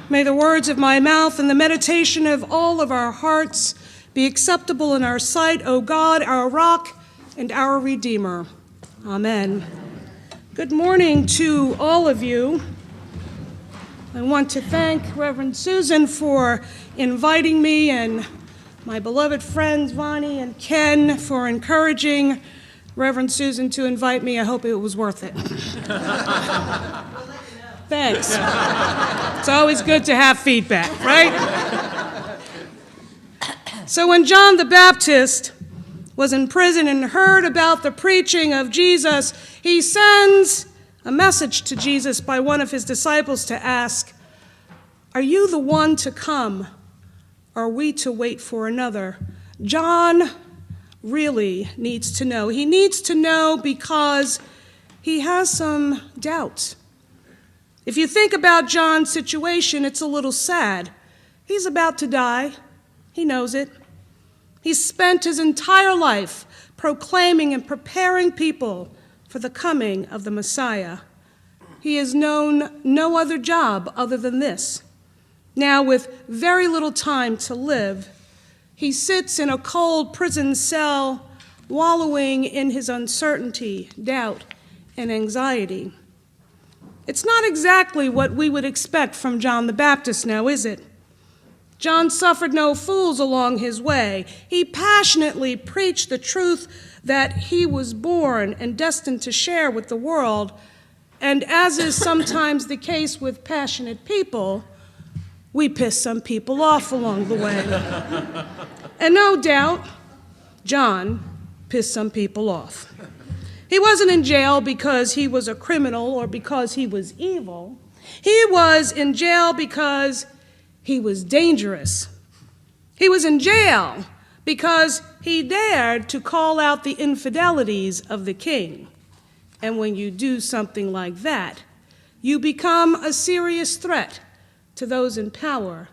May the words of my mouth and the meditation of all of our hearts be acceptable in our sight, O God, our rock and our Redeemer. Amen. Good morning to all of you. I want to thank Reverend Susan for inviting me and my beloved friends Vonnie and Ken for encouraging Reverend Susan to invite me. I hope it was worth it. Thanks. It's always good to have feedback, right? So when John the Baptist was in prison and heard about the preaching of Jesus, he sends a message to Jesus by one of his disciples to ask, "Are you the one to come? Or are we to wait for another?" John really needs to know. He needs to know because he has some doubts. If you think about John's situation, it's a little sad. He's about to die. He knows it. He's spent his entire life proclaiming and preparing people for the coming of the Messiah. He has known no other job other than this. Now, with very little time to live, he sits in a cold prison cell, wallowing in his uncertainty, doubt, and anxiety. It's not exactly what we would expect from John the Baptist now, is it? John suffered no fools along his way. He passionately preached the truth that he was born and destined to share with the world. And as is sometimes the case with passionate people, we piss some people off along the way. And no doubt, John pissed some people off. He wasn't in jail because he was a criminal or because he was evil. He was in jail because he was dangerous. He was in jail because he dared to call out the infidelities of the king. And when you do something like that, you become a serious threat to those in power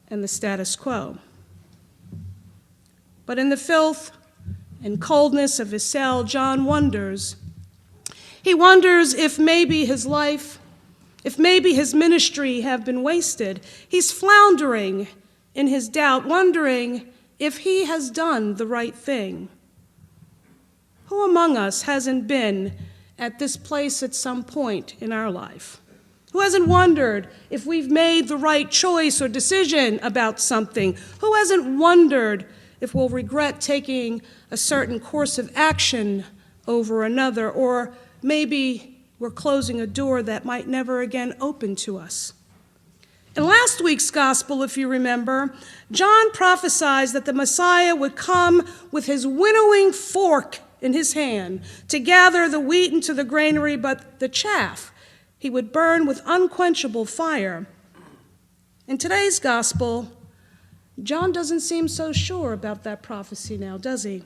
and the status quo. But in the filth and coldness of his cell, John wonders. He wonders if maybe his life, if maybe his ministry have been wasted. He's floundering in his doubt, wondering if he has done the right thing. Who among us hasn't been at this place at some point in our life? Who hasn't wondered if we've made the right choice or decision about something? Who hasn't wondered if we'll regret taking a certain course of action over another, or maybe we're closing a door that might never again open to us? In last week's gospel, if you remember, John prophesied that the Messiah would come with his winnowing fork in his hand to gather the wheat into the granary, but the chaff he would burn with unquenchable fire. In today's gospel, John doesn't seem so sure about that prophecy now, does he?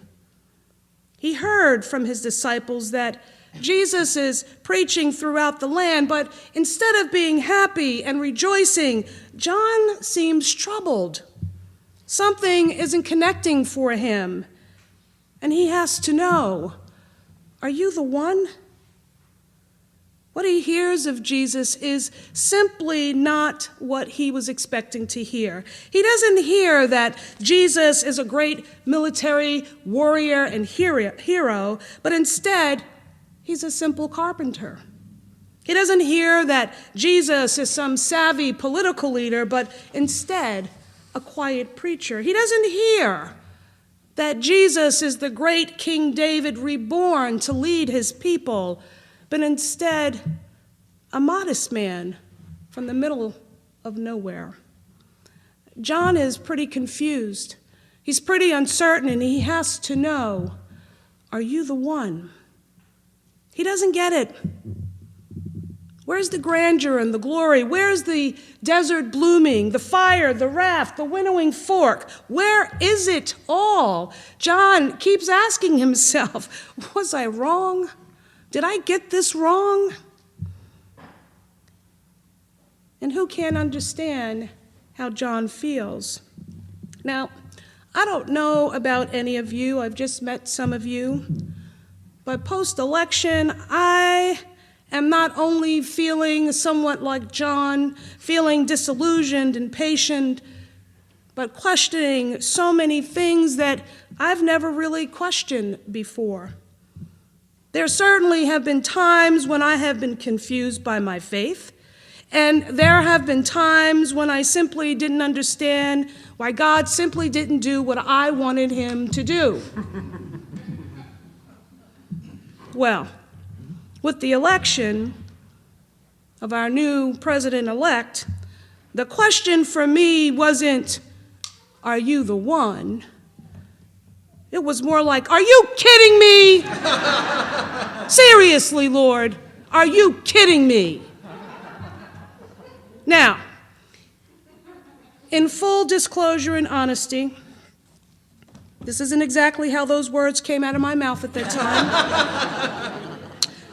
He heard from his disciples that Jesus is preaching throughout the land, but instead of being happy and rejoicing, John seems troubled. Something isn't connecting for him, and he has to know, are you the one? What he hears of Jesus is simply not what he was expecting to hear. He doesn't hear that Jesus is a great military warrior and hero, but instead, he's a simple carpenter. He doesn't hear that Jesus is some savvy political leader, but instead, a quiet preacher. He doesn't hear that Jesus is the great King David reborn to lead his people, but instead, a modest man from the middle of nowhere. John is pretty confused. He's pretty uncertain, and he has to know, are you the one? He doesn't get it. Where's the grandeur and the glory? Where's the desert blooming, the fire, the raft, the winnowing fork? Where is it all? John keeps asking himself, was I wrong? Did I get this wrong? And who can understand how John feels? Now, I don't know about any of you. I've just met some of you. But post-election, I am not only feeling somewhat like John, feeling disillusioned and impatient, but questioning so many things that I've never really questioned before. There certainly have been times when I have been confused by my faith, and there have been times when I simply didn't understand why God simply didn't do what I wanted him to do. Well, with the election of our new president-elect, the question for me wasn't, are you the one? It was more like, are you kidding me? Seriously, Lord, are you kidding me? Now, in full disclosure and honesty, this isn't exactly how those words came out of my mouth at that time.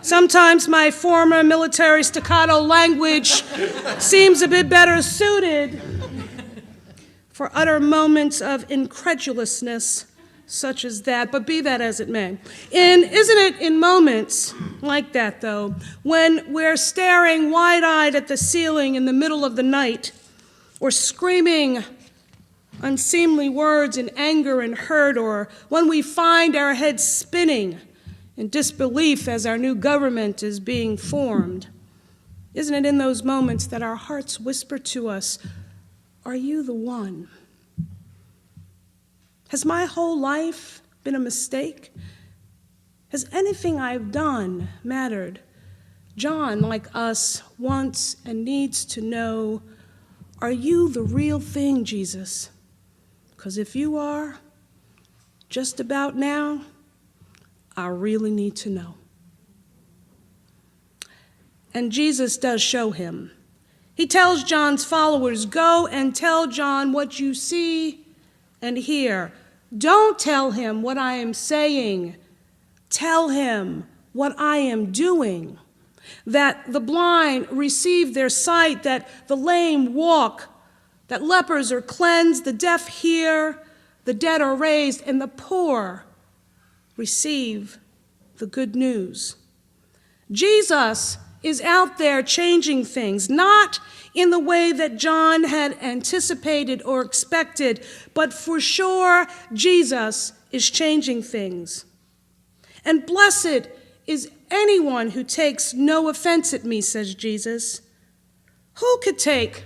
Sometimes my former military staccato language seems a bit better suited for utter moments of incredulousness such as that, but be that as it may. And isn't it in moments like that, though, when we're staring wide-eyed at the ceiling in the middle of the night, or screaming unseemly words in anger and hurt, or when we find our heads spinning in disbelief as our new government is being formed, isn't it in those moments that our hearts whisper to us, are you the one? Has my whole life been a mistake? Has anything I've done mattered? John, like us, wants and needs to know, are you the real thing, Jesus? Because if you are, just about now, I really need to know. And Jesus does show him. He tells John's followers, go and tell John what you see and hear. Don't tell him what I am saying. Tell him what I am doing. That the blind receive their sight, that the lame walk, that lepers are cleansed, the deaf hear, the dead are raised, and the poor receive the good news. Jesus is out there changing things, not in the way that John had anticipated or expected, but for sure, Jesus is changing things. And blessed is anyone who takes no offense at me, says Jesus. Who could take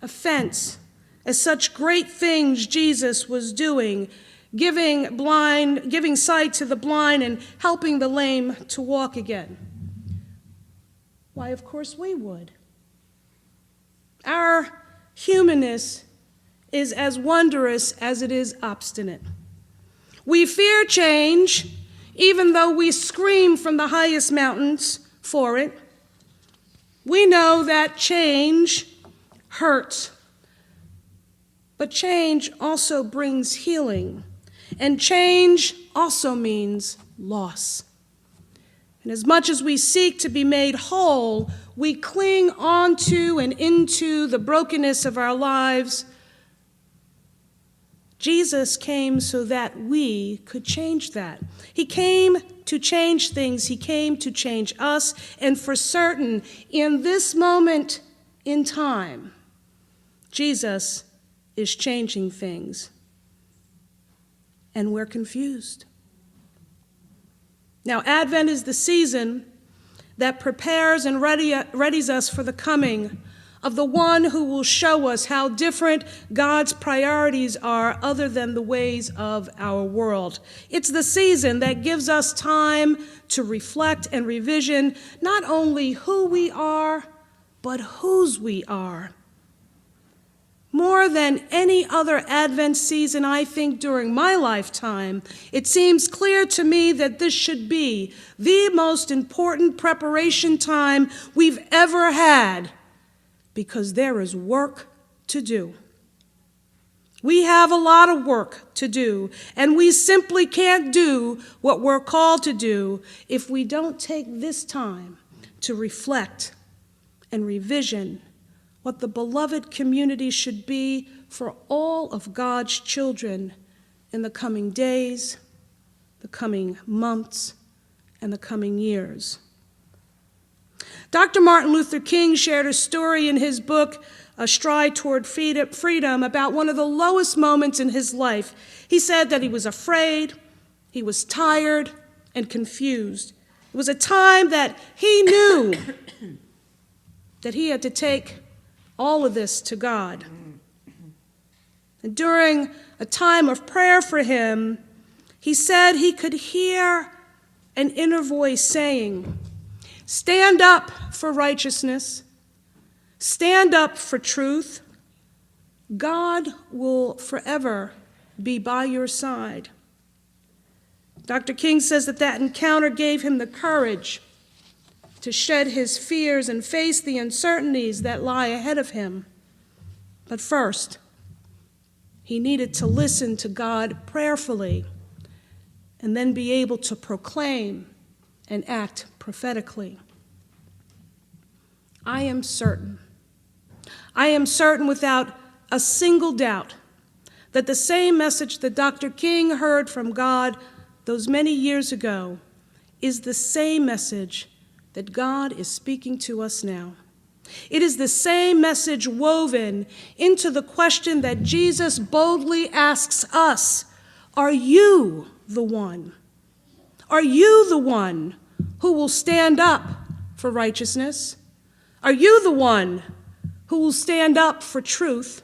offense at such great things Jesus was doing, giving sight to the blind and helping the lame to walk again? Why, of course we would. Our humanness is as wondrous as it is obstinate. We fear change, even though we scream from the highest mountains for it. We know that change hurts, but change also brings healing, and change also means loss. And as much as we seek to be made whole, we cling onto and into the brokenness of our lives. Jesus came so that we could change that. He came to change things. He came to change us. And for certain, in this moment in time, Jesus is changing things. And we're confused. Now, Advent is the season that prepares and readies us for the coming of the one who will show us how different God's priorities are other than the ways of our world. It's the season that gives us time to reflect and revision not only who we are, but whose we are. More than any other Advent season, I think, during my lifetime, it seems clear to me that this should be the most important preparation time we've ever had, because there is work to do. We have a lot of work to do, and we simply can't do what we're called to do if we don't take this time to reflect and revision what the beloved community should be for all of God's children in the coming days, the coming months, and the coming years. Dr. Martin Luther King shared a story in his book, A Stride Toward Freedom, about one of the lowest moments in his life. He said that he was afraid, he was tired, and confused. It was a time that he knew that he had to take all of this to God. And during a time of prayer for him, he said he could hear an inner voice saying, "Stand up for righteousness. Stand up for truth. God will forever be by your side." Dr. King says that encounter gave him the courage to shed his fears and face the uncertainties that lie ahead of him. But first, he needed to listen to God prayerfully and then be able to proclaim and act prophetically. I am certain without a single doubt that the same message that Dr. King heard from God those many years ago is the same message that God is speaking to us now. It is the same message woven into the question that Jesus boldly asks us, are you the one? Are you the one who will stand up for righteousness? Are you the one who will stand up for truth?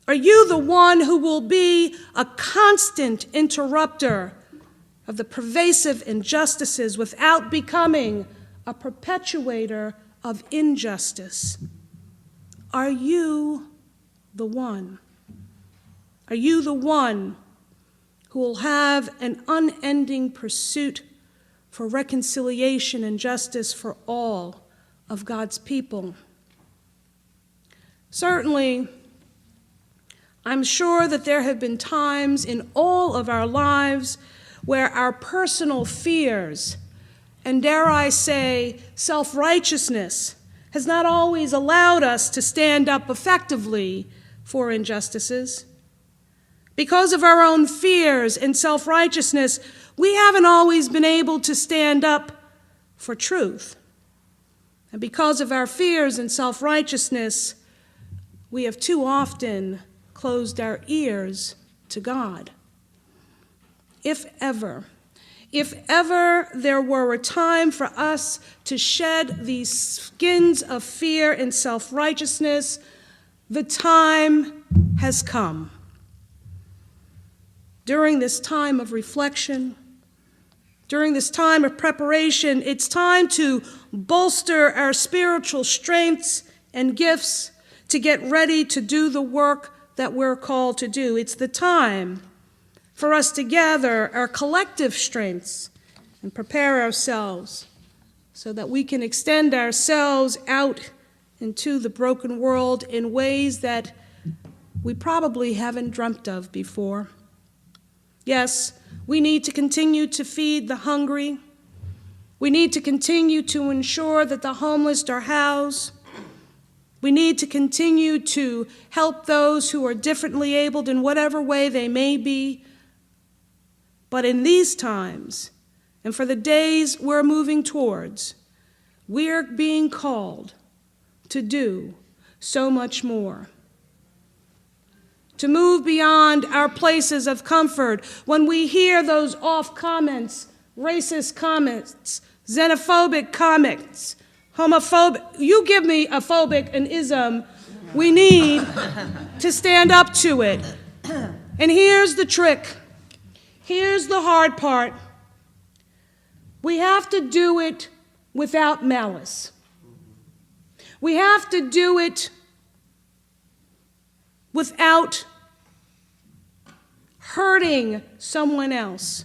Are you the one who will be a constant interrupter of the pervasive injustices without becoming a perpetuator of injustice? Are you the one? Are you the one who will have an unending pursuit for reconciliation and justice for all of God's people? Certainly, I'm sure that there have been times in all of our lives where our personal fears, and dare I say, self-righteousness, has not always allowed us to stand up effectively for injustices. Because of our own fears and self-righteousness, we haven't always been able to stand up for truth. And because of our fears and self-righteousness, we have too often closed our ears to God. If ever there were a time for us to shed these skins of fear and self-righteousness, the time has come. During this time of reflection, during this time of preparation, it's time to bolster our spiritual strengths and gifts to get ready to do the work that we're called to do. It's the time for us to gather our collective strengths and prepare ourselves so that we can extend ourselves out into the broken world in ways that we probably haven't dreamt of before. Yes, we need to continue to feed the hungry. We need to continue to ensure that the homeless are housed. We need to continue to help those who are differently abled in whatever way they may be. But in these times, and for the days we're moving towards, we're being called to do so much more. To move beyond our places of comfort when we hear those off comments, racist comments, xenophobic comments, homophobic. You give me a phobic, an ism, we need to stand up to it. And here's the trick. Here's the hard part. We have to do it without malice. We have to do it without hurting someone else.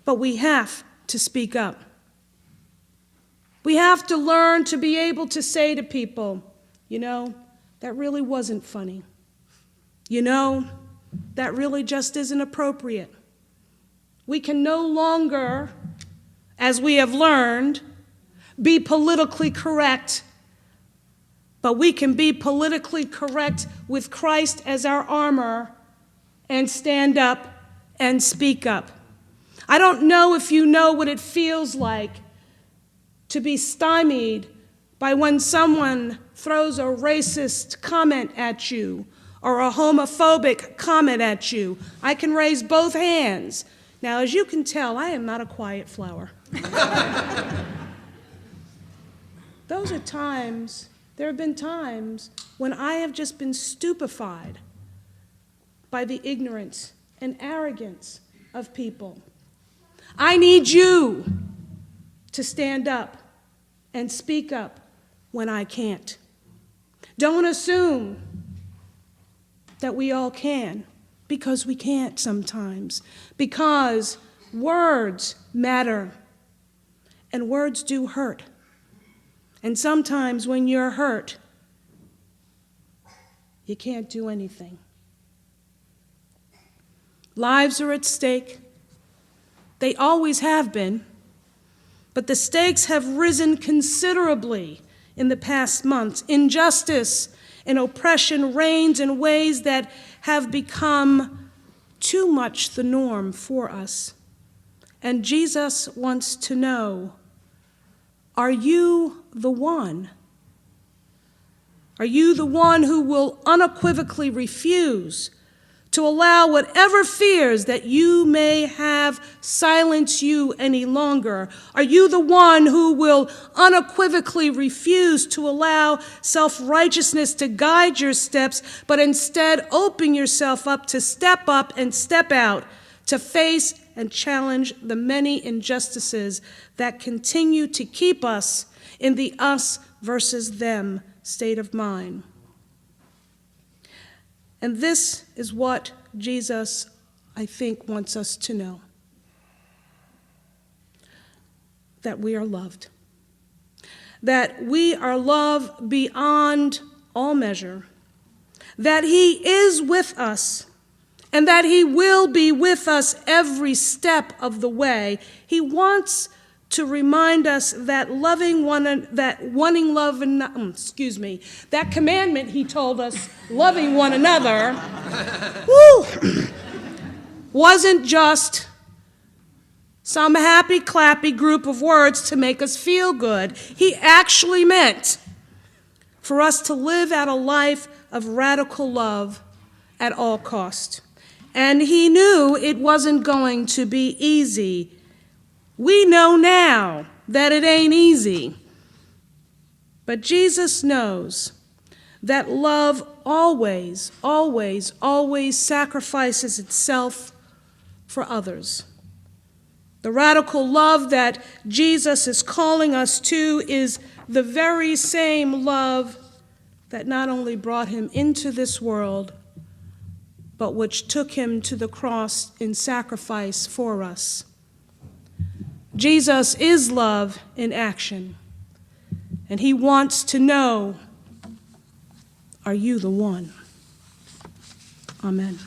But we have to speak up. We have to learn to be able to say to people, you know, that really wasn't funny. You know, that really just isn't appropriate. We can no longer, as we have learned, be politically correct, but we can be politically correct with Christ as our armor and stand up and speak up. I don't know if you know what it feels like to be stymied by when someone throws a racist comment at you or a homophobic comment at you. I can raise both hands. Now, as you can tell, I am not a quiet flower. Those are times, there have been times when I have just been stupefied by the ignorance and arrogance of people. I need you to stand up and speak up when I can't. Don't assume that we all can, because we can't sometimes, because words matter, and words do hurt. And sometimes when you're hurt, you can't do anything. Lives are at stake. They always have been, but the stakes have risen considerably in the past months. Injustice and oppression reigns in ways that have become too much the norm for us. And Jesus wants to know, are you the one? Are you the one who will unequivocally refuse to allow whatever fears that you may have silence you any longer? Are you the one who will unequivocally refuse to allow self-righteousness to guide your steps, but instead open yourself up and step out, to face and challenge the many injustices that continue to keep us in the us versus them state of mind? And this is what Jesus, I think, wants us to know. That we are loved. That we are loved beyond all measure. That he is with us. And that he will be with us every step of the way. He wants to remind us that that commandment he told us, loving one another, wasn't just some happy, clappy group of words to make us feel good. He actually meant for us to live out a life of radical love at all cost. And he knew it wasn't going to be easy. We know now that it ain't easy. But Jesus knows that love always, always, always sacrifices itself for others. The radical love that Jesus is calling us to is the very same love that not only brought him into this world, but which took him to the cross in sacrifice for us. Jesus is love in action, and he wants to know, are you the one? Amen.